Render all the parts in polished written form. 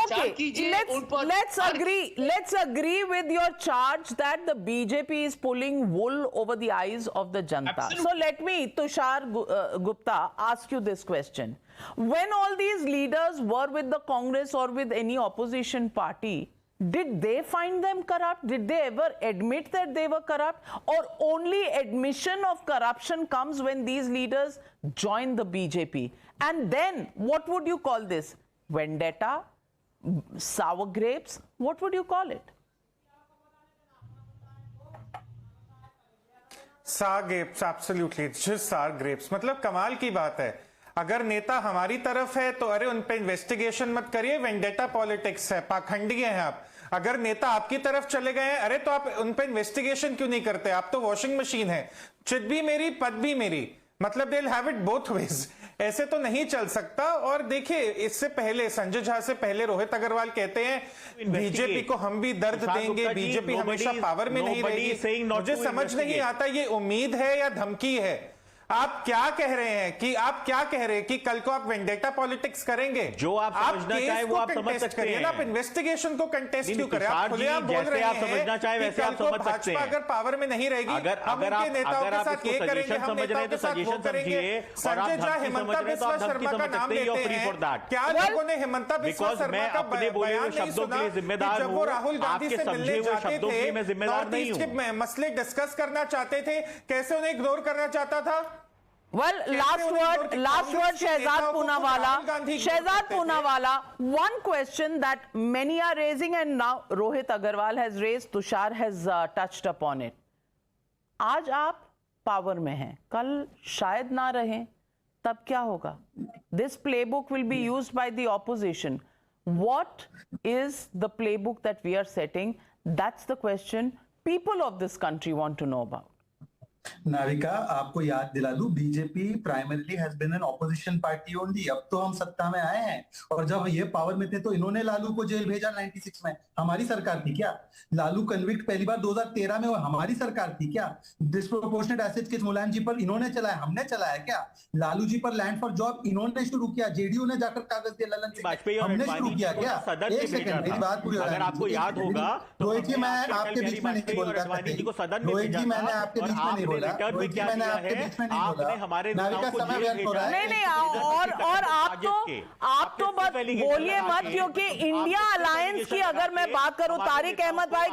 विचार कीजिए उन पर। Let's agree with your charge that the BJP is pulling wool over the eyes of the Janta. Absolutely. So let me, Tushar Gupta, ask you this question. When all these leaders were with the Congress or with any opposition party, did they find them corrupt? Did they ever admit that they were corrupt? Or only admission of corruption comes when these leaders join the BJP? And then, what would you call this? Vendetta? Sour grapes? What would you call it? Sour grapes, absolutely. It's just sour grapes. मतलब कमाल की बात है, अगर नेता हमारी तरफ है तो अरे उन पे इन्वेस्टिगेशन मत करिए, वेंडेटा पॉलिटिक्स है, पाखंडी हैं आप। अगर नेता आपकी तरफ चले गए हैं, अरे तो आप उन पे इन्वेस्टिगेशन क्यों नहीं करते? आप तो वॉशिंग मशीन है, चिट भी मेरी पद भी मेरी, मतलब they'll have it both ways। ऐसे तो नहीं चल सकता। और देखिए, इससे पहले संजय झा से पहले रोहित अग्रवाल कहते हैं बीजेपी को हम भी दर्द देंगे, बीजेपी हमेशा पावर में नहीं रहेगी। मुझे समझ नहीं आता ये उम्मीद है या धमकी है। आप क्या कह रहे हैं कि कल को आप वेंडेटा पॉलिटिक्स करेंगे? जो आप समझना चाहे वो आप समझ सकते हैं। आप इन्वेस्टिगेशन को कंटेस्ट क्यों करें? आप खुलेआम बोल रहे हैं, समझना चाहे वैसे आप समझ सकते हैं। अगर पावर में नहीं रहेगी, अगर आप नेताओं के साथ ये करेंगे, हम नेताओं के साथ वो करेंगे। संजय झा हिमंता बिस्वा शर्मा का नाम लेते हैं, क्या लोगों ने हिमंता बिस्वा शर्मा का बयान नहीं सुना कि जब वो राहुल गांधी से मिलने जाते थे, नॉर्थ ईस्ट के मसले डिस्कस करना चाहते थे, कैसे उन्हें इग्नोर करना चाहता था? Well, last word, Shehzad Poonawala. One question that many are raising, and now Rohit Agarwal has raised, Tushar has touched upon it. आज आप पावर में हैं, कल शायद ना रहें, तब क्या होगा? This playbook will be used by the opposition. What is the playbook that we are setting? That's the question people of this country want to know about. Navika, आपको याद दिला दूं, BJP primarily has been an opposition party only. अब तो हम सत्ता में आए हैं, और जब ये पावर में थे तो इन्होंने लालू को जेल भेजा 96 में। हमारी सरकार थी क्या? लालू कन्विक्ट पहली बार 2013 में, वो हमारी सरकार थी क्या? डिस्प्रोपोर्शनेट एसेट केस मुलायम जी पर इन्होंने चलाया, हमने चलाया क्या? लालू जी पर लैंड फॉर जॉब इन्होंने शुरू किया, जेडीयू ने जाकर कागज दिया, ललन सिंह हमने शुरू किया क्या? एक सेकंड, मेरी बात पूरी। अगर आपको याद होगा, रोहित जी मैं आपके बीच में नहीं बोल रहा, रोहित जी मैंने आपके बीच में नहीं बोला, रिटर्न में क्या किया है? आपने हमारे नेताओं को जेल भेजा है। नहीं, और आप तो बस बोलिए मत, क्योंकि इंडिया अलायंस की अगर मैं बात करूं, तारिक अहमद भाई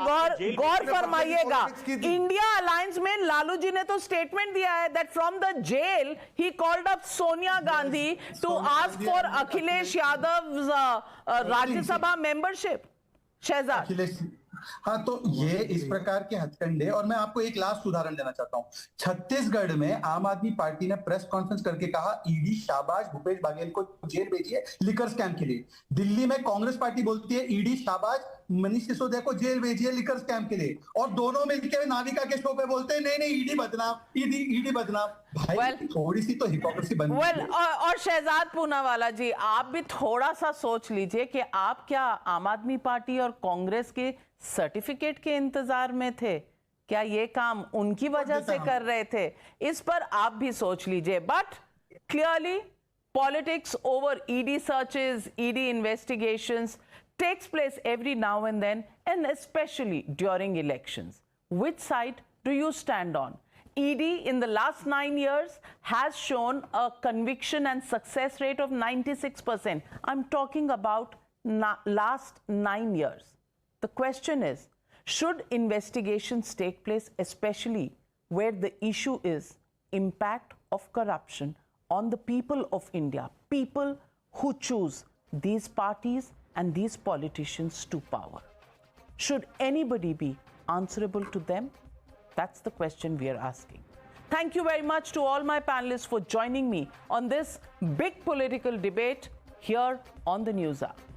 गौर फरमाइएगा, इंडिया अलायंस में लालू जी ने तो स्टेटमेंट दिया है that from the jail he called up Sonia Gandhi to ask for Akhilesh Yadav Rajya Sabha membership. Shehzad, हाँ, तो ये इस प्रकार के हथकंडे। और मैं आपको एक लास्ट उदाहरण देना चाहता हूँ। छत्तीसगढ़ में आम आदमी पार्टी ने प्रेस कॉन्फ्रेंस करके कहा ईडी शाबाश भूपेश बघेल को जेल भेजिए लिकर स्कैम के लिए। दिल्ली में कांग्रेस पार्टी बोलती है ईडी शाबाश मनीष सिसोदिया को जेल भेजिए लिकर स्कैम के लिए, और दोनों मिलकर नाविका के शो पे बोलते हैं नहीं ईडी बदनाम, ईडी बदनाम। भाई थोड़ी सी तो हिपोक्रेसी बनती है। और शहजाद पूनावाला जी, आप भी थोड़ा सा सोच लीजिए कि आप क्या आम आदमी पार्टी और कांग्रेस के सर्टिफिकेट के इंतजार में थे? क्या ये काम उनकी वजह से कर रहे थे? इस पर आप भी सोच लीजिए। But clearly politics over ED searches, ED investigations takes place every now and then, and especially during elections. Which side do you stand on? ED in the last 9 years has shown a conviction and success rate of 96%. I'm talking about last 9 years. The question is, should investigations take place, especially where the issue is impact of corruption on the people of India, people who choose these parties and these politicians to power? Should anybody be answerable to them? That's the question we are asking. Thank you very much to all my panelists for joining me on this big political debate here on the News Hour.